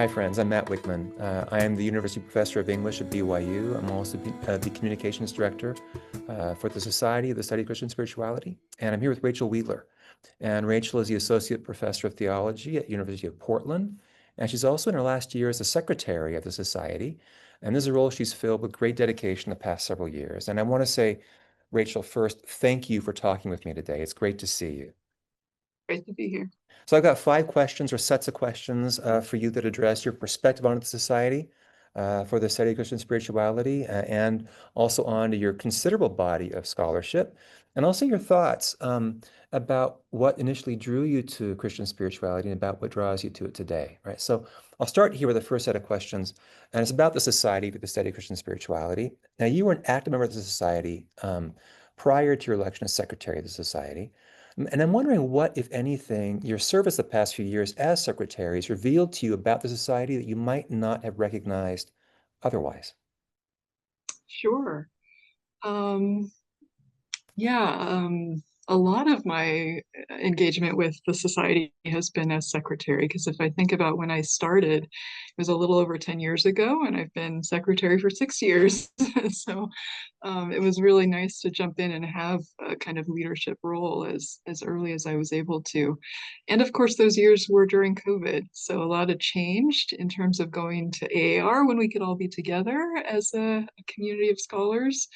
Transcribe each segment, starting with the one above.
Hi, friends. I'm Matt Wickman. I am the University Professor of English at BYU. I'm also the Communications Director for the Society of the Study of Christian Spirituality. And I'm here with Rachel Wheeler. And Rachel is the Associate Professor of Theology at University of Portland. And she's also in her last year as the Secretary of the Society. And this is a role she's filled with great dedication the past several years. And I want to say, Rachel, first, thank you for talking with me today. It's great to see you. Great to be here. So I've got 5 questions or sets of questions for you that address your perspective on the society for the study of Christian spirituality and also on to your considerable body of scholarship and also your thoughts about what initially drew you to Christian spirituality and about what draws you to it today, right? So I'll start here with the first set of questions, and it's about the Society for the Study of Christian Spirituality. Now, you were an active member of the society prior to your election as secretary of the society. And I'm wondering what, if anything, your service the past few years as secretary has revealed to you about the society that you might not have recognized otherwise. Sure. Um, yeah, a lot of my engagement with the society has been as secretary, because if I think about when I started, it was a little over 10 years ago, and I've been secretary for 6 years. So it was really nice to jump in and have a kind of leadership role as early as I was able to. And of course, those years were during COVID. So a lot had changed in terms of going to AAR when we could all be together as a community of scholars.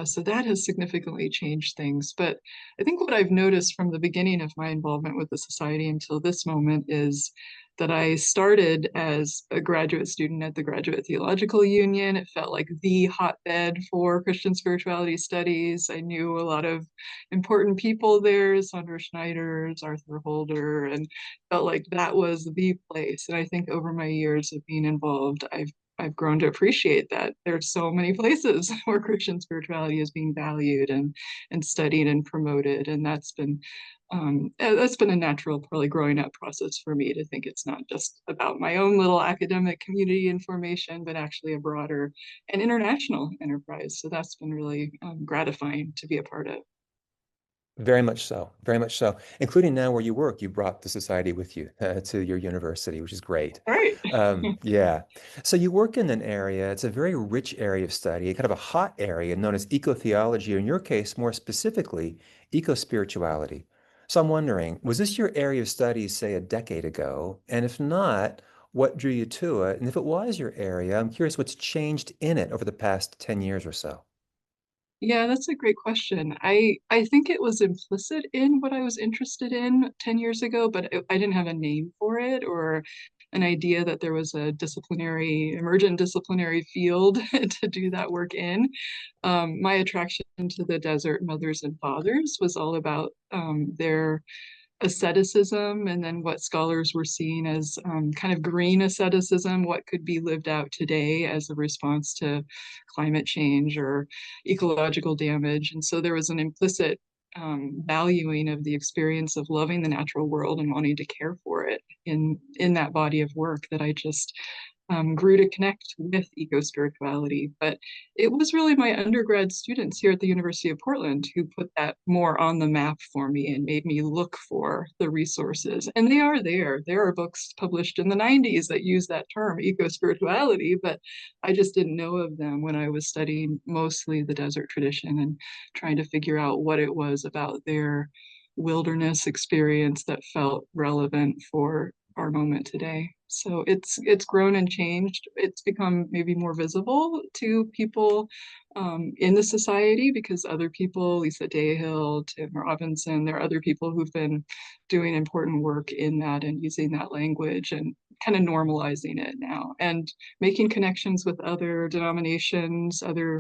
So that has significantly changed things. But I think what I've noticed from the beginning of my involvement with the society until this moment is that I started as a graduate student at the Graduate Theological Union. It felt like the hotbed for Christian spirituality studies. I knew a lot of important people there, Sandra Schneider's, Arthur Holder, and felt like that was the place. And I think over my years of being involved, I've grown to appreciate that there's so many places where Christian spirituality is being valued and studied and promoted, and that's been a natural, probably growing up process for me to think it's not just about my own little academic community information, but actually a broader and international enterprise. So that's been really gratifying to be a part of. Very much so. Including now where you work, you brought the society with you to your university, which is great. All right. Yeah. So you work in an area, it's a very rich area of study, kind of a hot area known as eco-theology, or in your case, more specifically, eco-spirituality. So I'm wondering, was this your area of study, say, a decade ago? And if not, what drew you to it? And if it was your area, I'm curious what's changed in it over the past 10 years or so. Yeah, that's a great question. I think it was implicit in what I was interested in 10 years ago, but I didn't have a name for it or an idea that there was a emergent disciplinary field to do that work in. My attraction to the desert mothers and fathers was all about their asceticism and then what scholars were seeing as kind of green asceticism, what could be lived out today as a response to climate change or ecological damage. And so there was an implicit valuing of the experience of loving the natural world and wanting to care for it in that body of work that I just grew to connect with eco spirituality. But it was really my undergrad students here at the University of Portland who put that more on the map for me and made me look for the resources. And they are there. There are books published in the 90s that use that term, eco spirituality, but I just didn't know of them when I was studying mostly the desert tradition and trying to figure out what it was about their wilderness experience that felt relevant for our moment today. So it's grown and changed. It's become maybe more visible to people in the society because other people, Lisa Dayhill, Tim Robinson, there are other people who've been doing important work in that and using that language and kind of normalizing it now and making connections with other denominations, other,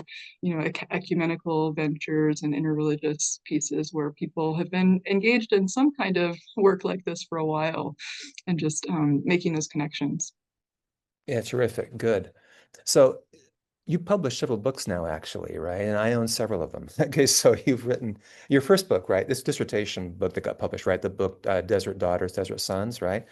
ecumenical ventures and interreligious pieces where people have been engaged in some kind of work like this for a while and just making those connections. Yeah, terrific. Good. So you published several books now, actually, right? And I own several of them. Okay, so you've written your first book, right? This dissertation book that got published, right? The book Desert Daughters, Desert Sons, right?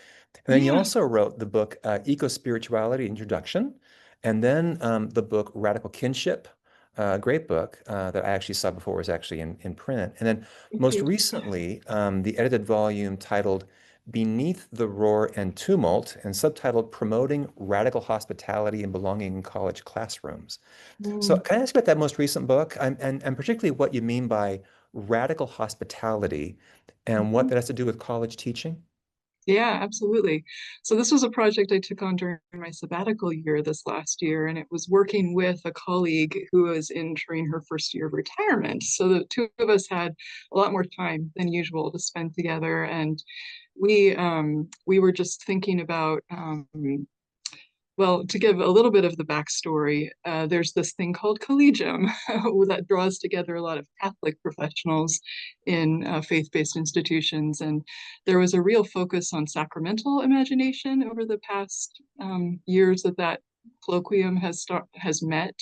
And then you Yeah. also wrote the book Eco-Spirituality Introduction, and then the book Radical Kinship, a great book that I actually saw before was actually in print. And then Thank most you. recently, the edited volume titled Beneath the Roar and Tumult, and subtitled Promoting Radical Hospitality and Belonging in College Classrooms. So Mm. can I ask about that most recent book and particularly what you mean by radical hospitality and what Mhm. that has to do with college teaching? Yeah, absolutely. So this was a project I took on during my sabbatical year this last year, and it was working with a colleague who was entering her first year of retirement. So the two of us had a lot more time than usual to spend together, and we were just thinking about well, to give a little bit of the backstory, there's this thing called collegium that draws together a lot of Catholic professionals in faith-based institutions. And there was a real focus on sacramental imagination over the past years that that colloquium has met,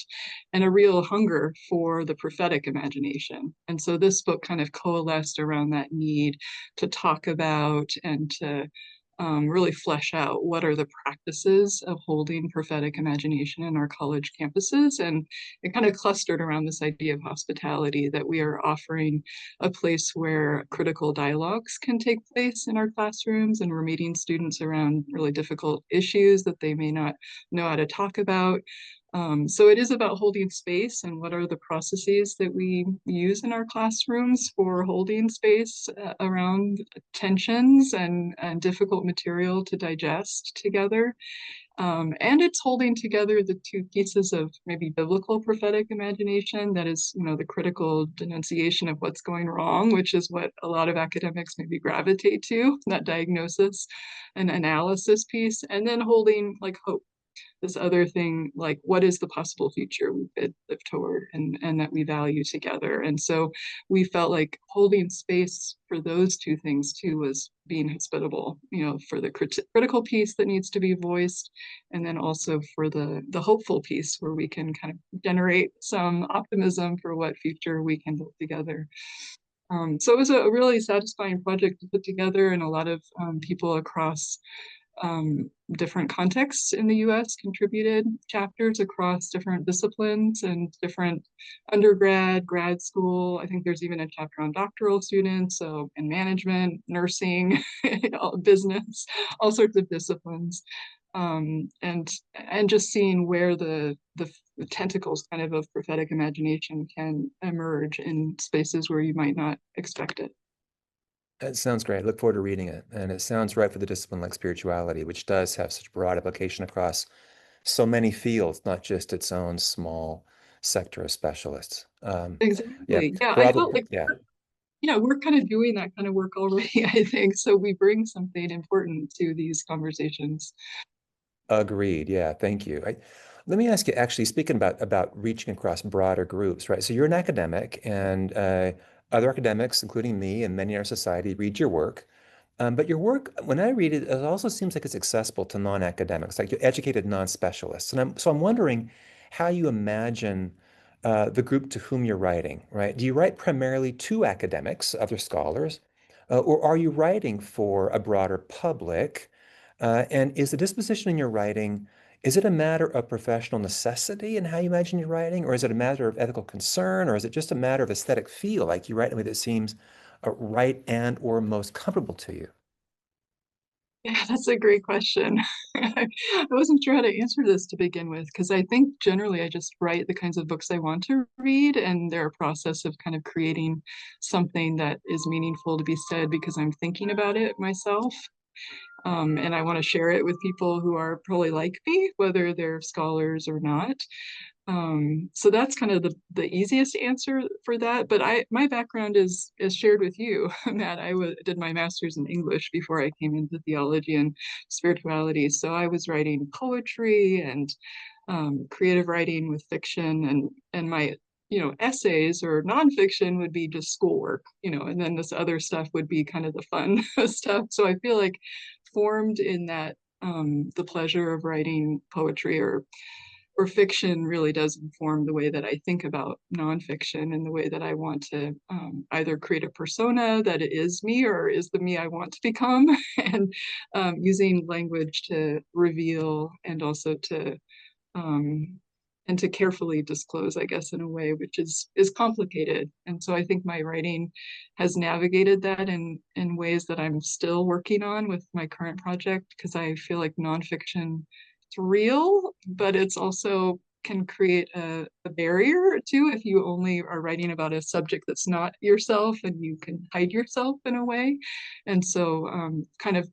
and a real hunger for the prophetic imagination. And so this book kind of coalesced around that need to talk about and to really flesh out what are the practices of holding prophetic imagination in our college campuses. And it kind of clustered around this idea of hospitality, that we are offering a place where critical dialogues can take place in our classrooms, and we're meeting students around really difficult issues that they may not know how to talk about. So it is about holding space and what are the processes that we use in our classrooms for holding space around tensions and difficult material to digest together. And it's holding together the two pieces of maybe biblical prophetic imagination, that is, the critical denunciation of what's going wrong, which is what a lot of academics maybe gravitate to, that diagnosis and analysis piece, and then holding like hope, this other thing, like what is the possible future we could live toward, and that we value together. And so we felt like holding space for those two things too was being hospitable, for the critical piece that needs to be voiced, and then also for the hopeful piece where we can kind of generate some optimism for what future we can build together. So it was a really satisfying project to put together, and a lot of people across different contexts in the US contributed chapters across different disciplines and different undergrad, grad school. I think there's even a chapter on doctoral students, so in management, nursing, business, all sorts of disciplines. And just seeing where the tentacles kind of prophetic imagination can emerge in spaces where you might not expect it. That sounds great. I look forward to reading it. And it sounds right for the discipline like spirituality, which does have such broad application across so many fields, not just its own small sector of specialists. Yeah, Exactly. Yeah, I felt probably, like yeah. we're kind of doing that kind of work already, I think. So we bring something important to these conversations. Agreed. Yeah, thank you. Let me ask you, actually, speaking about reaching across broader groups, right? So you're an academic, and other academics, including me and many in our society, read your work. But your work, when I read it, it also seems like it's accessible to non-academics, like educated non-specialists. And I'm wondering how you imagine the group to whom you're writing, right? Do you write primarily to academics, other scholars, or are you writing for a broader public? And is the disposition in your writing, is it a matter of professional necessity in how you imagine your writing, or is it a matter of ethical concern, or is it just a matter of aesthetic feel, like you write in a way that seems right and or most comfortable to you? Yeah, that's a great question. I wasn't sure how to answer this to begin with, because I think generally I just write the kinds of books I want to read, and they're a process of kind of creating something that is meaningful to be said because I'm thinking about it myself. And I want to share it with people who are probably like me, whether they're scholars or not. So that's kind of the easiest answer for that. But my background is shared with you, Matt. Did my master's in English before I came into theology and spirituality. So I was writing poetry and creative writing with fiction, and my essays or nonfiction would be just schoolwork, and then this other stuff would be kind of the fun stuff. So I feel like formed in that the pleasure of writing poetry or fiction really does inform the way that I think about nonfiction, and the way that I want to either create a persona that is me or is the me I want to become, and using language to reveal and also to um, and to carefully disclose, I guess, in a way which is complicated. And so I think my writing has navigated that in ways that I'm still working on with my current project, because I feel like nonfiction, it's real, but it's also can create a barrier too if you only are writing about a subject that's not yourself, and you can hide yourself in a way. And so kind of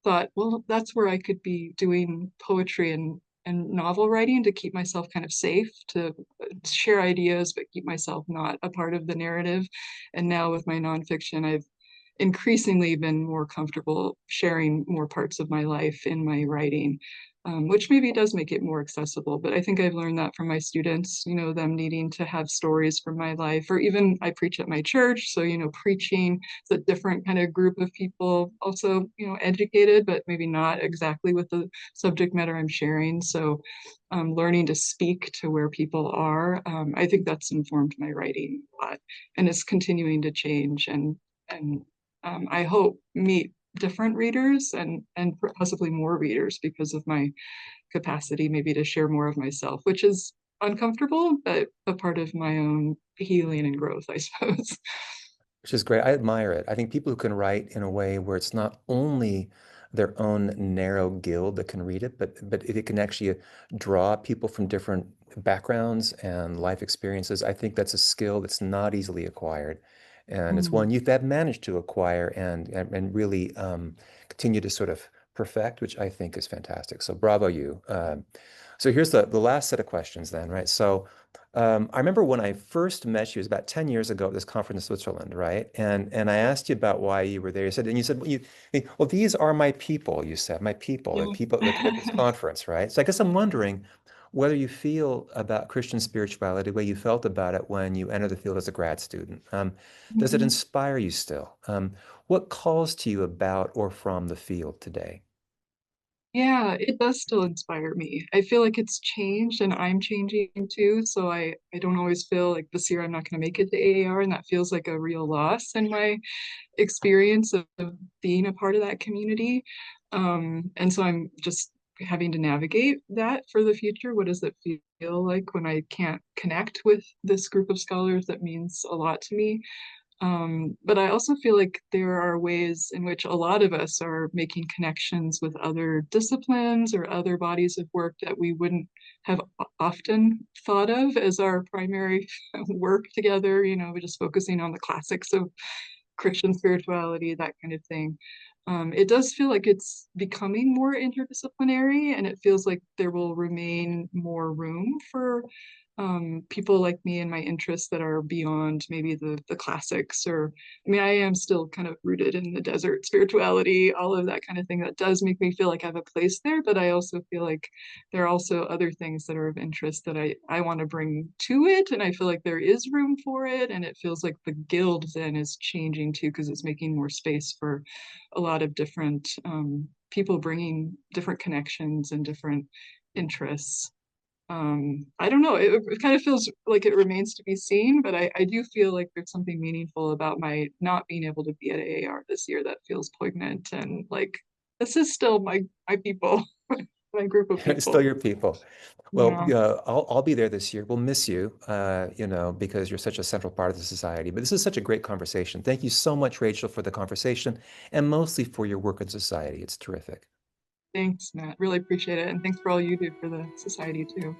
thought, well, that's where I could be doing poetry and novel writing to keep myself kind of safe, to share ideas, but keep myself not a part of the narrative. And now with my nonfiction, I've increasingly been more comfortable sharing more parts of my life in my writing, which maybe does make it more accessible. But I think I've learned that from my students, them needing to have stories from my life, or even I preach at my church. So, preaching is a different kind of group of people, also, educated, but maybe not exactly with the subject matter I'm sharing. So, learning to speak to where people are, I think that's informed my writing a lot, and it's continuing to change, and I hope meet different readers and possibly more readers because of my capacity maybe to share more of myself, which is uncomfortable, but a part of my own healing and growth, I suppose. Which is great. I admire it. I think people who can write in a way where it's not only their own narrow guild that can read it, but it can actually draw people from different backgrounds and life experiences. I think that's a skill that's not easily acquired, and it's Mm. one you have managed to acquire and really continue to sort of perfect, which I think is fantastic. So bravo you. So here's the last set of questions then, right? So. I remember when I first met you, it was about 10 years ago at this conference in Switzerland, right? And I asked you about why you were there. You said, well, these are my people, you said, my people, Yeah. the people at this conference, right? So I guess I'm wondering whether you feel about Christian spirituality the way you felt about it when you entered the field as a grad student. Does it Mhm. inspire you still? What calls to you about or from the field today? Yeah, it does still inspire me. I feel like it's changed and I'm changing too. So I don't always feel like this year I'm not going to make it to AAR, and that feels like a real loss in my experience of being a part of that community. And so I'm just having to navigate that for the future. What does it feel like when I can't connect with this group of scholars that means a lot to me? But I also feel like there are ways in which a lot of us are making connections with other disciplines or other bodies of work that we wouldn't have often thought of as our primary work together. We're just focusing on the classics of Christian spirituality, that kind of thing. It does feel like it's becoming more interdisciplinary, and it feels like there will remain more room for people like me and my interests that are beyond maybe the classics. Or, I mean, I am still kind of rooted in the desert spirituality, all of that kind of thing. That does make me feel like I have a place there, but I also feel like there are also other things that are of interest that I want to bring to it, and I feel like there is room for it, and it feels like the guild then is changing too, because it's making more space for a lot of different people bringing different connections and different interests. I don't know. It kind of feels like it remains to be seen, but I do feel like there's something meaningful about my not being able to be at AAR this year that feels poignant, and like this is still my people, my group of It's still people. your people. Well, Yeah. yeah, I'll be there this year. We'll miss you, because you're such a central part of the society. But this is such a great conversation. Thank you so much, Rachel, for the conversation and mostly for your work in society. It's terrific. Thanks, Matt. Really appreciate it. And thanks for all you do for the society too.